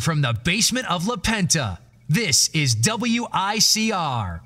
From the basement of La Penta, this is WICR.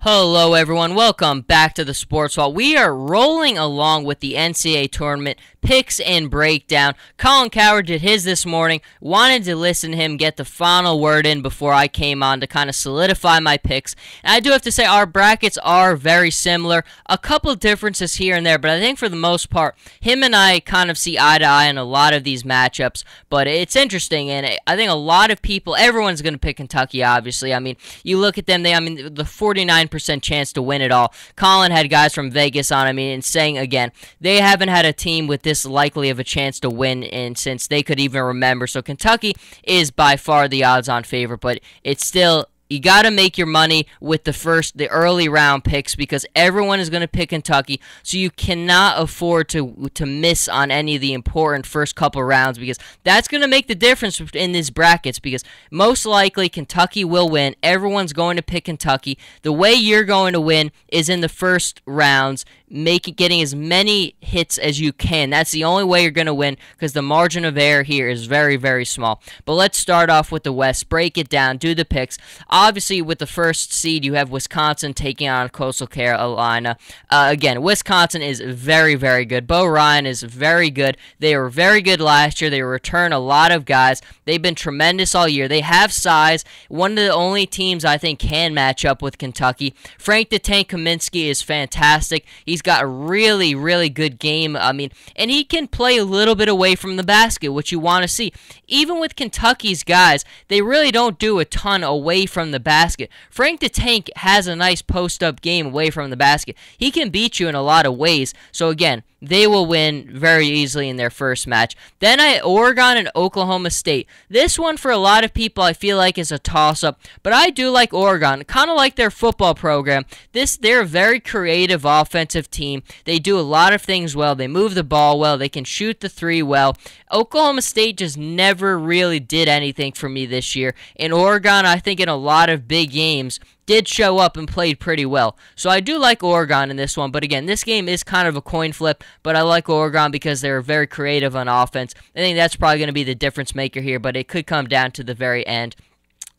Hello everyone, welcome back to the Sports Hall. We are rolling along with the NCAA tournament picks and breakdown. Colin Coward did his this morning. Wanted to listen to him get the final word in before I came on to kind of solidify my picks. And I do have to say our brackets are very similar. A couple differences here and there, but I think for the most part, him and I kind of see eye to eye in a lot of these matchups. But it's interesting, and I think a lot of people, everyone's going to pick Kentucky, obviously. I mean, you look at them, the 49% chance to win it all. Colin had guys from Vegas on, and saying again, they haven't had a team with this likely of a chance to win in since they could even remember. So Kentucky is by far the odds-on favorite, but it's still, you got to make your money with the early round picks because everyone is going to pick Kentucky, so you cannot afford to miss on any of the important first couple rounds because that's going to make the difference in these brackets because most likely Kentucky will win. Everyone's going to pick Kentucky. The way you're going to win is in the first rounds, getting as many hits as you can. That's the only way you're going to win because the margin of error here is very, very small. But let's start off with the West, break it down, do the picks. Obviously, with the first seed, you have Wisconsin taking on Coastal Carolina. Again, Wisconsin is very, very good. Bo Ryan is very good. They were very good last year. They return a lot of guys. They've been tremendous all year. They have size. One of the only teams I think can match up with Kentucky. Frank the Tank Kaminsky is fantastic. He's got a really, really good game. And he can play a little bit away from the basket, which you want to see. Even with Kentucky's guys, they really don't do a ton away from the basket. Frank the Tank has a nice post-up game away from the basket. He can beat you in a lot of ways. So again, they will win very easily in their first match. Then Oregon and Oklahoma State. This one for a lot of people I feel like is a toss-up, but I do like Oregon. Kind of like their football program. They're a very creative offensive team. They do a lot of things well. They move the ball well. They can shoot the three well. Oklahoma State just never really did anything for me this year. In Oregon, I think in a lot of big games, did show up and played pretty well. So I do like Oregon in this one, but again, this game is kind of a coin flip, but I like Oregon because they're very creative on offense. I think that's probably going to be the difference maker here, but it could come down to the very end.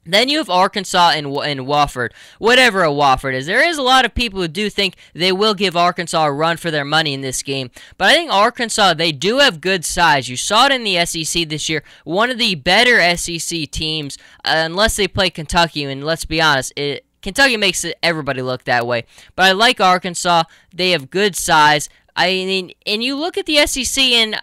Then you have Arkansas and Wofford, whatever a Wofford is. There is a lot of people who do think they will give Arkansas a run for their money in this game. But I think Arkansas, they do have good size. You saw it in the SEC this year. One of the better SEC teams, unless they play Kentucky, and let's be honest, Kentucky makes everybody look that way. But I like Arkansas. They have good size. And you look at the SEC and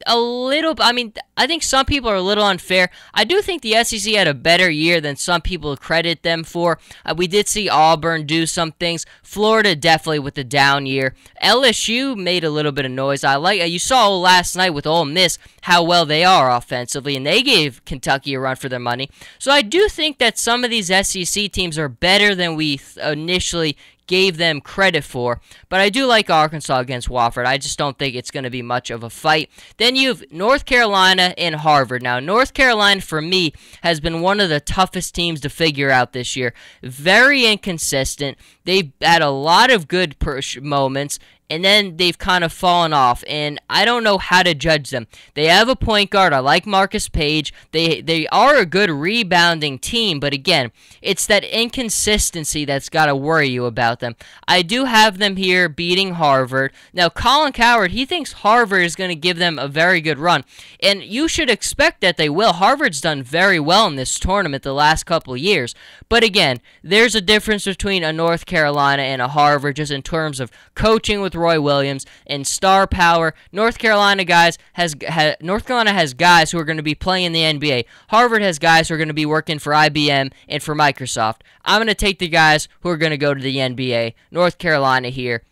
I think some people are a little unfair. I do think the SEC had a better year than some people credit them for. We did see Auburn do some things. Florida definitely with the down year. LSU made a little bit of noise. You saw last night with Ole Miss how well they are offensively, and they gave Kentucky a run for their money. So I do think that some of these SEC teams are better than we initially gave them credit for, but I do like Arkansas against Wofford. I just don't think it's going to be much of a fight. Then you have North Carolina and Harvard. Now, North Carolina, for me, has been one of the toughest teams to figure out this year. Very inconsistent. They've had a lot of good moments, and then they've kind of fallen off, and I don't know how to judge them. They have a point guard. I like Marcus Page. They are a good rebounding team, but again, it's that inconsistency that's got to worry you about them. I do have them here beating Harvard. Now, Colin Coward, he thinks Harvard is going to give them a very good run, and you should expect that they will. Harvard's done very well in this tournament the last couple of years, but again, there's a difference between a North Carolina and a Harvard just in terms of coaching with Roy Williams and star power. North Carolina has guys who are going to be playing in the NBA. Harvard has guys who are going to be working for IBM and for Microsoft. I'm going to take the guys who are going to go to the NBA. North Carolina here.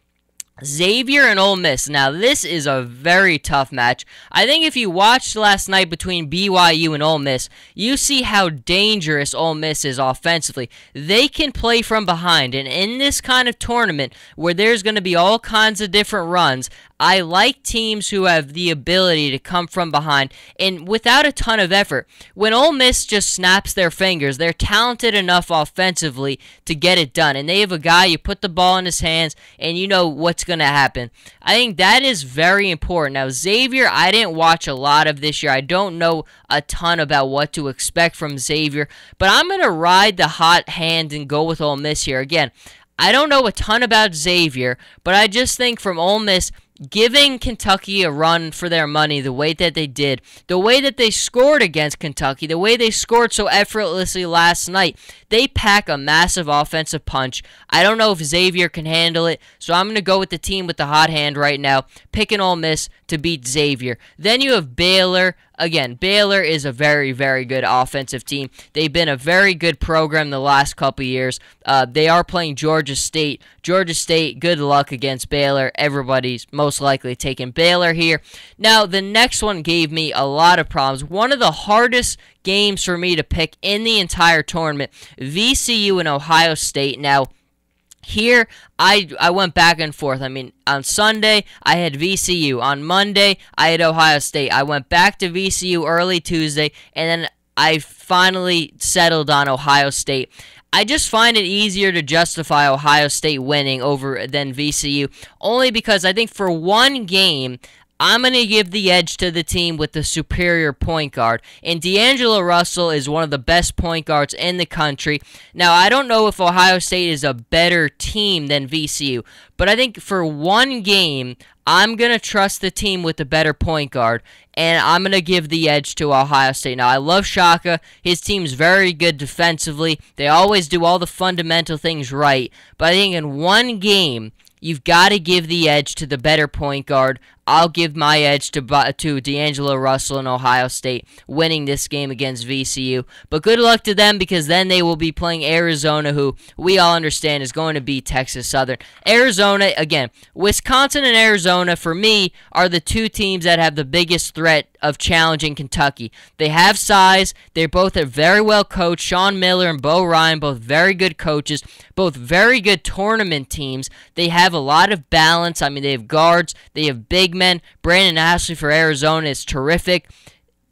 Xavier and Ole Miss. Now, this is a very tough match. I think if you watched last night between BYU and Ole Miss, you see how dangerous Ole Miss is offensively. They can play from behind, and in this kind of tournament where there's going to be all kinds of different runs, I like teams who have the ability to come from behind and without a ton of effort. When Ole Miss just snaps their fingers, they're talented enough offensively to get it done. And they have a guy, you put the ball in his hands, and you know what's going to happen. I think that is very important. Now, Xavier, I didn't watch a lot of this year. I don't know a ton about what to expect from Xavier. But I'm going to ride the hot hand and go with Ole Miss here. Again, I don't know a ton about Xavier, but I just think from Ole Miss, giving Kentucky a run for their money the way that they did, the way that they scored against Kentucky, the way they scored so effortlessly last night, they pack a massive offensive punch. I don't know if Xavier can handle it, so I'm going to go with the team with the hot hand right now, picking Ole Miss to beat Xavier. Then you have Baylor. Again, Baylor is a very, very good offensive team. They've been a very good program the last couple years. They are playing Georgia State. Georgia State, good luck against Baylor. Everybody's most likely taking Baylor here. Now, the next one gave me a lot of problems. One of the hardest games for me to pick in the entire tournament, VCU and Ohio State. Now, here, I went back and forth. I mean, on Sunday, I had VCU. On Monday, I had Ohio State. I went back to VCU early Tuesday, and then I finally settled on Ohio State. I just find it easier to justify Ohio State winning over than VCU, only because I think for one game, I'm going to give the edge to the team with the superior point guard. And D'Angelo Russell is one of the best point guards in the country. Now, I don't know if Ohio State is a better team than VCU, but I think for one game, I'm going to trust the team with the better point guard, and I'm going to give the edge to Ohio State. Now, I love Shaka. His team's very good defensively. They always do all the fundamental things right. But I think in one game, you've got to give the edge to the better point guard. I'll give my edge to D'Angelo Russell and Ohio State winning this game against VCU. But good luck to them because then they will be playing Arizona, who we all understand is going to beat Texas Southern. Arizona, again, Wisconsin and Arizona, for me, are the two teams that have the biggest threat of challenging Kentucky. They have size. They both are very well coached. Sean Miller and Bo Ryan, both very good coaches, both very good tournament teams. They have a lot of balance. I mean, they have guards. They have big men. Brandon Ashley for Arizona is terrific.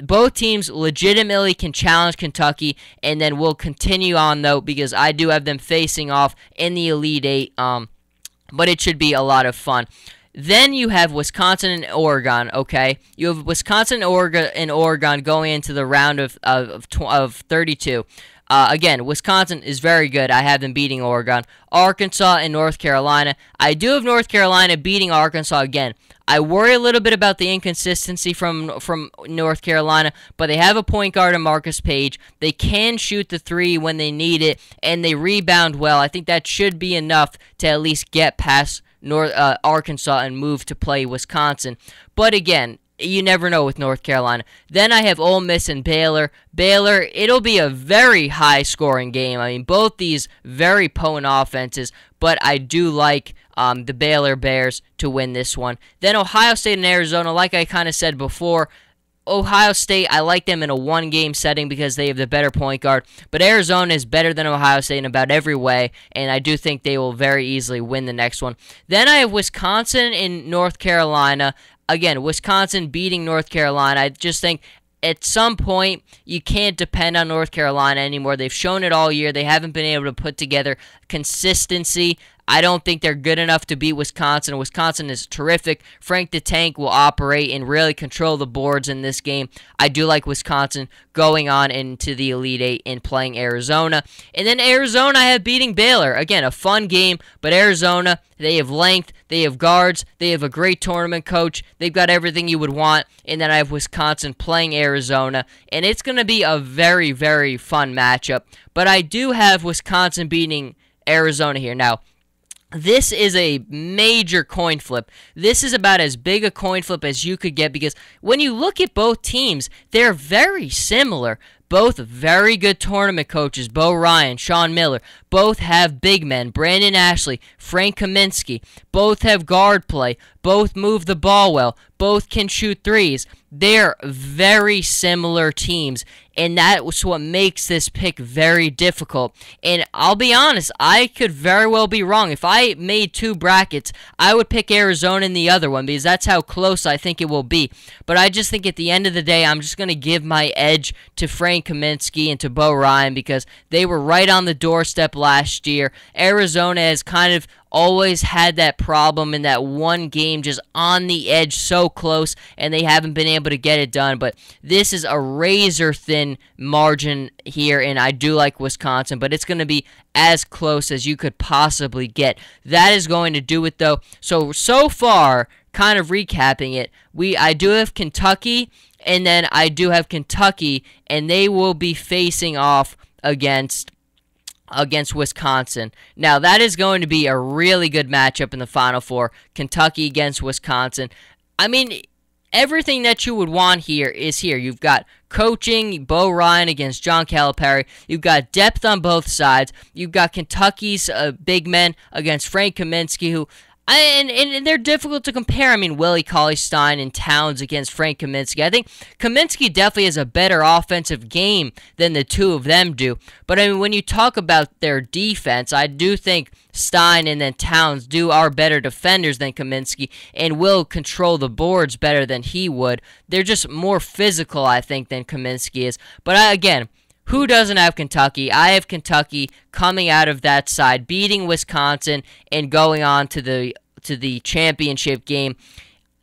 Both teams legitimately can challenge Kentucky, and then we'll continue on, though, because I do have them facing off in the Elite Eight, but it should be a lot of fun. Then you have Wisconsin and Oregon, okay? You have Wisconsin and Oregon going into the round of 32. Again, Wisconsin is very good. I have them beating Oregon. Arkansas and North Carolina. I do have North Carolina beating Arkansas again. I worry a little bit about the inconsistency from North Carolina, but they have a point guard in Marcus Page. They can shoot the three when they need it, and they rebound well. I think that should be enough to at least get past Arkansas and move to play Wisconsin. But again, you never know with North Carolina. Then I have Ole Miss and Baylor. Baylor, it'll be a very high-scoring game. I mean, both these very potent offenses, but I do like the Baylor Bears to win this one. Then Ohio State and Arizona, like I kind of said before, Ohio State, I like them in a one-game setting because they have the better point guard. But Arizona is better than Ohio State in about every way, and I do think they will very easily win the next one. Then I have Wisconsin and North Carolina. Again, Wisconsin beating North Carolina. I just think at some point you can't depend on North Carolina anymore. They've shown it all year. They haven't been able to put together consistency. I don't think they're good enough to beat Wisconsin. Wisconsin is terrific. Frank the Tank will operate and really control the boards in this game. I do like Wisconsin going on into the Elite Eight and playing Arizona. And then Arizona I have beating Baylor. Again, a fun game, but Arizona, they have length, they have guards, they have a great tournament coach. They've got everything you would want. And then I have Wisconsin playing Arizona. And it's going to be a very, very fun matchup. But I do have Wisconsin beating Arizona here. Now, this is a major coin flip. This is about as big a coin flip as you could get because when you look at both teams, they're very similar. Both very good tournament coaches, Bo Ryan, Sean Miller. Both have big men, Brandon Ashley, Frank Kaminsky. Both have guard play. Both move the ball well. both can shoot threes. They're very similar teams, and that's what makes this pick very difficult. And I'll be honest, I could very well be wrong. If I made 2 brackets, I would pick Arizona in the other one because that's how close I think it will be. But I just think at the end of the day, I'm just going to give my edge to Frank Kaminsky and to Bo Ryan because they were right on the doorstep last year. Arizona has kind of always had that problem in that one game, just on the edge, so close, and they haven't been able to get it done. But this is a razor-thin margin here, and I do like Wisconsin, but it's going to be as close as you could possibly get. That is going to do it, though. So far, kind of recapping it, I do have Kentucky, and then I do have Kentucky, and they will be facing off against Wisconsin. Now, that is going to be a really good matchup in the Final Four. Kentucky against Wisconsin. I mean, everything that you would want here is here. You've got coaching, Bo Ryan against John Calipari. You've got depth on both sides. You've got Kentucky's big men against Frank Kaminsky, who... And they're difficult to compare. I mean, Willie Cauley-Stein and Towns against Frank Kaminsky. I think Kaminsky definitely has a better offensive game than the two of them do. But, I mean, when you talk about their defense, I do think Stein and then Towns are better defenders than Kaminsky and will control the boards better than he would. They're just more physical, I think, than Kaminsky is. But, again... Who doesn't have Kentucky? I have Kentucky coming out of that side, beating Wisconsin, and going on to the championship game.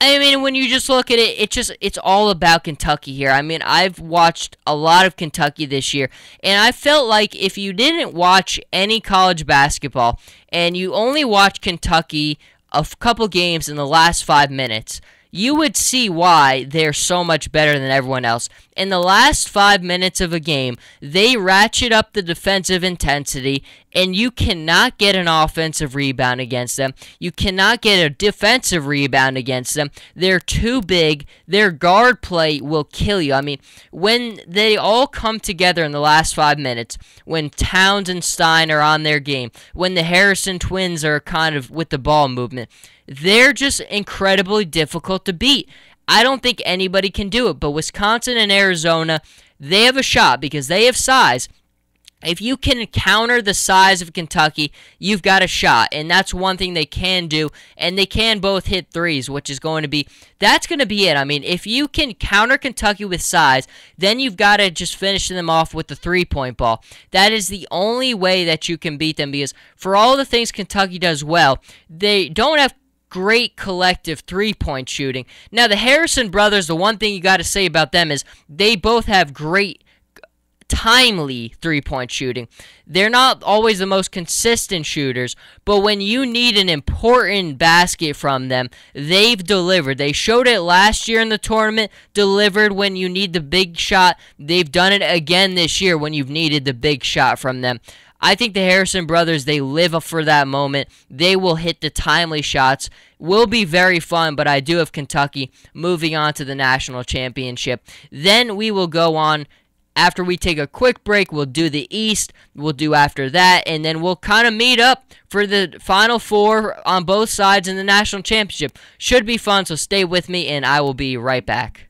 I mean, when you just look at it, it's all about Kentucky here. I mean, I've watched a lot of Kentucky this year, and I felt like if you didn't watch any college basketball and you only watched Kentucky a couple games in the last 5 minutes, you would see why they're so much better than everyone else. In the last 5 minutes of a game, they ratchet up the defensive intensity, and you cannot get an offensive rebound against them. You cannot get a defensive rebound against them. They're too big. Their guard play will kill you. I mean, when they all come together in the last 5 minutes, when Towns and Stein are on their game, when the Harrison twins are kind of with the ball movement, they're just incredibly difficult to beat. I don't think anybody can do it, but Wisconsin and Arizona, they have a shot because they have size. If you can counter the size of Kentucky, you've got a shot, and that's one thing they can do, and they can both hit threes, which is going to be, that's going to be it. I mean, if you can counter Kentucky with size, then you've got to just finish them off with the three-point ball. That is the only way that you can beat them, because for all the things Kentucky does well, they don't have great collective three-point shooting. Now, the Harrison brothers, the one thing you got to say about them is they both have great timely three-point shooting. They're not always the most consistent shooters, but when you need an important basket from them, they've delivered. They showed it last year in the tournament, delivered when you need the big shot. They've done it again this year when you've needed the big shot from them. I think the Harrison brothers, they live for that moment. They will hit the timely shots. Will be very fun, but I do have Kentucky moving on to the national championship. Then we will go on. After we take a quick break, we'll do the East. We'll do after that, and then we'll kind of meet up for the Final Four on both sides in the national championship. Should be fun, so stay with me, and I will be right back.